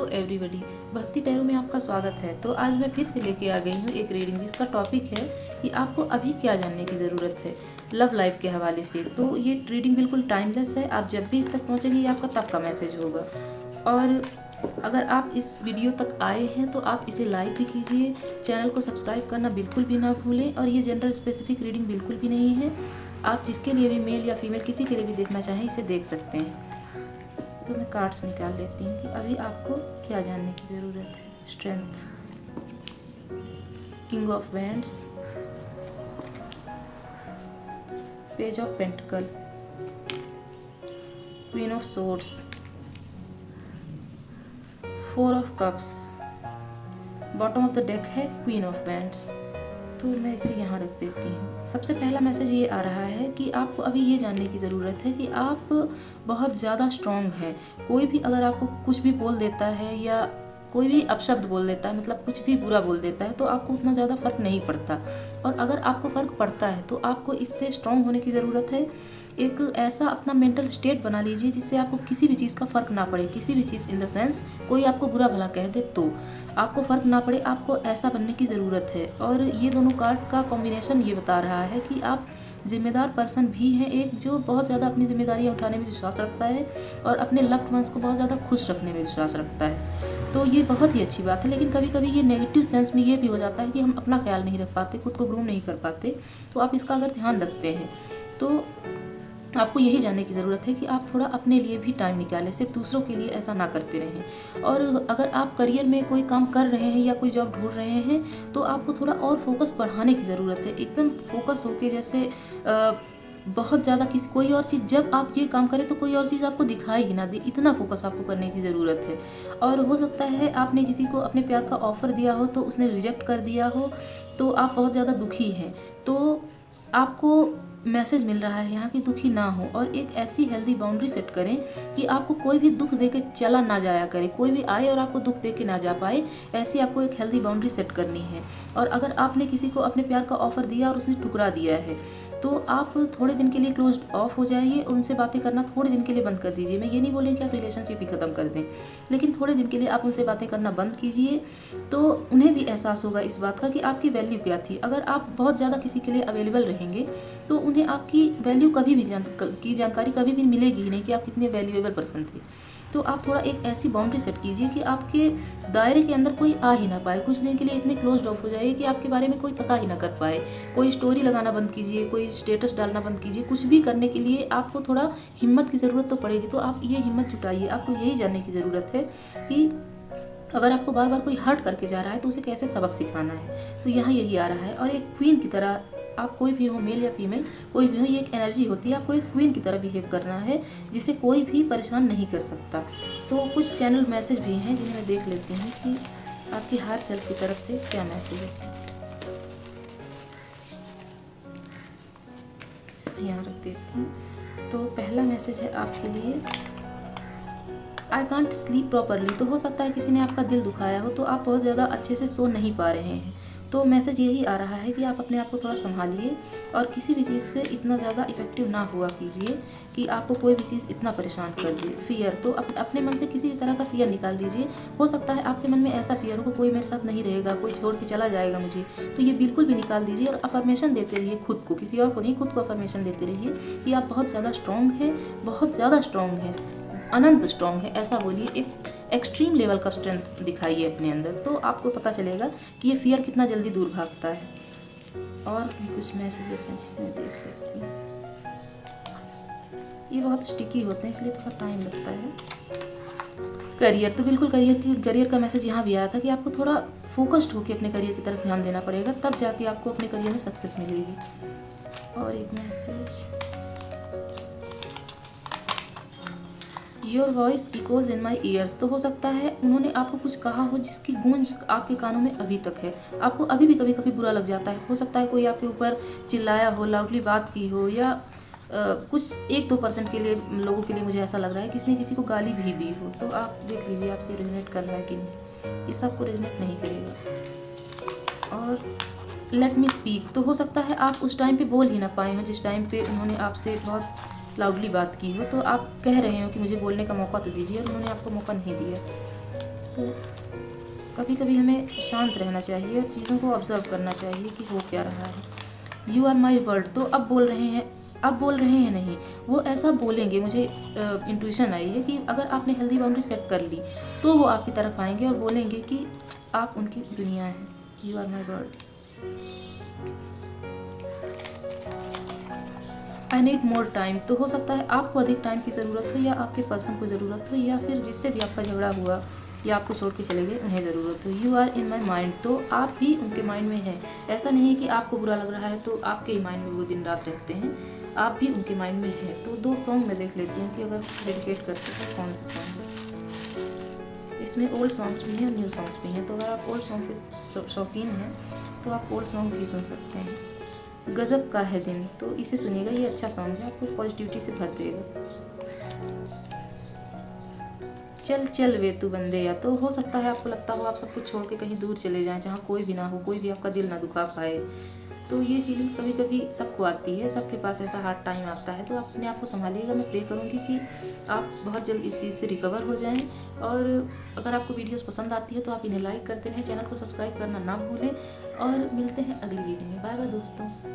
Hello everybody, भक्ति tarot में आपका स्वागत है। तो आज मैं फिर से लेके आ गई हूँ एक रीडिंग जिसका टॉपिक है कि आपको अभी क्या जानने की ज़रूरत है लव लाइफ के हवाले से। तो ये रीडिंग बिल्कुल टाइमलेस है, आप जब भी इस तक पहुँचेंगे ये आपका तब का मैसेज होगा। और अगर आप इस वीडियो तक आए हैं तो आप इसे लाइक भी कीजिए, चैनल को सब्सक्राइब करना बिल्कुल भी ना भूलें। और ये जेंडर स्पेसिफिक रीडिंग बिल्कुल भी नहीं है, आप जिसके लिए भी, मेल या फीमेल किसी के लिए भी देखना चाहें इसे देख सकते हैं। तो मैं कार्ड्स निकाल लेती हूँ कि अभी आपको क्या जानने की ज़रूरत है। Strength, king of wands, page of pentacle, queen of swords, four of cups, bottom of the deck है क्वीन ऑफ वैंड्स। तो मैं इसे यहाँ रख देती हूँ। सबसे पहला मैसेज ये आ रहा है कि आपको अभी ये जानने की ज़रूरत है कि आप बहुत ज़्यादा स्ट्रॉन्ग हैं। कोई भी अगर आपको कुछ भी बोल देता है या कोई भी अपशब्द बोल देता है, मतलब कुछ भी बुरा बोल देता है, तो आपको उतना ज़्यादा फ़र्क नहीं पड़ता। और अगर आपको फ़र्क पड़ता है तो आपको इससे स्ट्रॉन्ग होने की ज़रूरत है। एक ऐसा अपना मेंटल स्टेट बना लीजिए जिससे आपको किसी भी चीज़ का फ़र्क ना पड़े। किसी भी चीज़ इन द सेंस कोई आपको बुरा भला कह दे तो आपको फ़र्क ना पड़े, आपको ऐसा बनने की ज़रूरत है। और ये दोनों कार्ड का कॉम्बिनेशन ये बता रहा है कि आप जिम्मेदार पर्सन भी हैं, एक जो बहुत ज़्यादा अपनी जिम्मेदारियाँ उठाने में विश्वास रखता है और अपने लव्ड वंस को बहुत ज़्यादा खुश रखने में विश्वास रखता है। तो ये बहुत ही अच्छी बात है। लेकिन कभी कभी ये नेगेटिव सेंस में ये भी हो जाता है कि हम अपना ख्याल नहीं रख पाते, खुद को ग्रूम नहीं कर पाते। तो आप इसका अगर ध्यान रखते हैं तो आपको यही जानने की ज़रूरत है कि आप थोड़ा अपने लिए भी टाइम निकालें, सिर्फ दूसरों के लिए ऐसा ना करते रहें। और अगर आप करियर में कोई काम कर रहे हैं या कोई जॉब ढूंढ रहे हैं तो आपको थोड़ा और फोकस बढ़ाने की ज़रूरत है। एकदम फोकस होके जैसे बहुत ज़्यादा किसी कोई और चीज़, जब आप ये काम करें तो कोई और चीज़ आपको दिखाई ही ना दे, इतना फोकस आपको करने की ज़रूरत है। और हो सकता है आपने किसी को अपने प्यार का ऑफ़र दिया हो तो उसने रिजेक्ट कर दिया हो, तो आप बहुत ज़्यादा दुखी हैं। तो आपको मैसेज मिल रहा है यहाँ कि दुखी ना हो और एक ऐसी हेल्दी बाउंड्री सेट करें कि आपको कोई भी दुख दे के चला ना जाया करे, कोई भी आए और आपको दुख दे के ना जा पाए। ऐसी आपको एक हेल्दी बाउंड्री सेट करनी है। और अगर आपने किसी को अपने प्यार का ऑफर दिया और उसने ठुकरा दिया है तो आप थोड़े दिन के लिए क्लोज ऑफ हो जाइए, उनसे बातें करना थोड़े दिन के लिए बंद कर दीजिए। मैं ये नहीं बोलूँगी कि आप रिलेशनशिप ही ख़त्म कर दें, लेकिन थोड़े दिन के लिए आप उनसे बातें करना बंद कीजिए। तो उन्हें भी एहसास होगा इस बात का कि आपकी वैल्यू क्या थी। अगर आप बहुत ज़्यादा किसी के लिए अवेलेबल रहेंगे तो उन्हें आपकी वैल्यू कभी भी जानकारी कभी भी मिलेगी ही नहीं कि आप कितने वैल्यूएबल पर्सन थे। तो आप थोड़ा एक ऐसी बाउंड्री सेट कीजिए कि आपके दायरे के अंदर कोई आ ही ना पाए। कुछ दिन के लिए इतने क्लोज ऑफ हो जाइए कि आपके बारे में कोई पता ही ना कर पाए। कोई स्टोरी लगाना बंद कीजिए, कोई स्टेटस डालना बंद कीजिए। कुछ भी करने के लिए आपको थोड़ा हिम्मत की ज़रूरत तो पड़ेगी, तो आप ये हिम्मत जुटाइए। आपको यही जानने की ज़रूरत है कि अगर आपको बार बार कोई हर्ट करके जा रहा है तो उसे कैसे सबक सिखाना है। तो यहाँ यही आ रहा है। और एक क्वीन की तरह आप कोई भी हो, मेल या फीमेल कोई भी हो, ये एक एनर्जी होती है। आपको एक क्वीन की तरह बिहेव करना है जिसे कोई भी परेशान नहीं कर सकता। तो कुछ चैनल मैसेज भी हैं जिन्हें मैं देख लेती हूँ कि आपकी हायर सेल्फ की तरफ से क्या मैसेजेस हैं। इसे यहाँ रख देती हूँ। तो पहला मैसेज है आपके लिए, आई कांट स्लीप प्रॉपरली। तो हो सकता है किसी ने आपका दिल दुखाया हो तो आप बहुत ज़्यादा अच्छे से सो नहीं पा रहे हैं। तो मैसेज यही आ रहा है कि आप अपने आप को थोड़ा संभालिए और किसी भी चीज़ से इतना ज़्यादा इफेक्टिव ना हुआ कीजिए कि आपको कोई भी चीज़ इतना परेशान कर दे। फियर, तो अपने मन से किसी भी तरह का फियर निकाल दीजिए। हो सकता है आपके मन में ऐसा फियर हो कि कोई मेरे साथ नहीं रहेगा, कोई छोड़ के चला जाएगा मुझे, तो ये बिल्कुल भी निकाल दीजिए। और अफर्मेशन देते रहिए खुद को, किसी और को नहीं, खुद को अफर्मेशन देते रहिए कि आप बहुत ज़्यादा स्ट्रॉन्ग है, बहुत ज़्यादा स्ट्रॉन्ग है, अनंत स्ट्रॉन्ग है, ऐसा बोलिए। एक एक्सट्रीम लेवल का स्ट्रेंथ दिखाइए अपने अंदर, तो आपको पता चलेगा कि ये फियर कितना जल्दी दूर भागता है। और भी कुछ मैसेजेस हैं जिसमें देख लेती हूँ। ये बहुत स्टिकी होते हैं इसलिए थोड़ा टाइम लगता है। करियर, तो बिल्कुल करियर का मैसेज यहाँ भी आया था कि आपको थोड़ा फोकस्ड होकर अपने करियर की तरफ ध्यान देना पड़ेगा, तब जाके आपको अपने करियर में सक्सेस मिलेगी। और एक message, your voice echoes in my years. तो हो सकता है उन्होंने आपको कुछ कहा हो जिसकी गूंज आपके कानों में अभी तक है। आपको अभी भी कभी कभी बुरा लग जाता है। हो सकता है कोई आपके ऊपर चिल्लाया हो, लाउडली बात की हो, या कुछ 1-2% के लिए, लोगों के लिए मुझे ऐसा लग रहा है किसी ने किसी को गाली भी दी हो। तो आप देख लीजिए आपसे रेजोनेट कर रहा है कि नहीं। ये सबको रेजोनेट नहीं करेगा। और लेट मी स्पीक, तो हो सकता है आप उस टाइम पे बोल ही ना पाए हो जिस टाइम पे उन्होंने आपसे बहुत लाउडली बात की हो। तो आप कह रहे हो कि मुझे बोलने का मौका तो दीजिए, और उन्होंने आपको मौका नहीं दिया। तो कभी कभी हमें शांत रहना चाहिए और चीज़ों को ऑब्जर्व करना चाहिए कि हो क्या रहा है। यू आर माई वर्ल्ड, तो अब बोल रहे हैं नहीं, वो ऐसा बोलेंगे। मुझे इंट्यूशन आई है कि अगर आपने हेल्दी बाउंड्री सेट कर ली तो वो आपकी तरफ आएंगे और बोलेंगे कि आप उनकी दुनिया हैं। You are my world. I need more time, तो हो सकता है आपको अधिक टाइम की ज़रूरत हो, या आपके पर्सन को ज़रूरत हो, या फिर जिससे भी आपका झगड़ा हुआ या आपको छोड़ के चले गए उन्हें ज़रूरत हो। You are in my mind, तो आप भी उनके माइंड में हैं। ऐसा नहीं है कि आपको बुरा लग रहा है तो आपके ही माइंड में वो दिन रात रहते हैं, आप भी उनके माइंड में हैं। तो 2 सॉन्ग मैं देख लेती हूँ कि अगर डेडिकेट कर सकते कौन से सॉन्ग है। इसमें ओल्ड सॉन्ग्स भी हैं और न्यू सॉन्ग्स भी हैं, तो अगर आप ओल्ड सॉन्ग के शौकीन हैं तो आप ओल्ड सॉन्ग भी सुन सकते हैं। गजब का है दिन, तो इसे सुनिएगा, ये अच्छा सॉन्ग है, आपको पॉजिटिविटी से भर देगा। चल चल वे तू बंदे, या तो हो सकता है आपको लगता हो आप सब कुछ छोड़ के कहीं दूर चले जाएं, जहाँ कोई भी ना हो, कोई भी आपका दिल ना दुखा पाए। तो ये फीलिंग्स कभी कभी सबको आती है, सबके पास ऐसा हार्ड टाइम आता है, तो आप अपने आप को संभालिएगा। मैं प्रे करूँगी कि आप बहुत जल्द इस चीज़ से रिकवर हो जाएं। और अगर आपको वीडियोस पसंद आती है तो आप इन्हें लाइक करते रहें, चैनल को सब्सक्राइब करना ना भूलें, और मिलते हैं अगली वीडियो में। बाय बाय दोस्तों।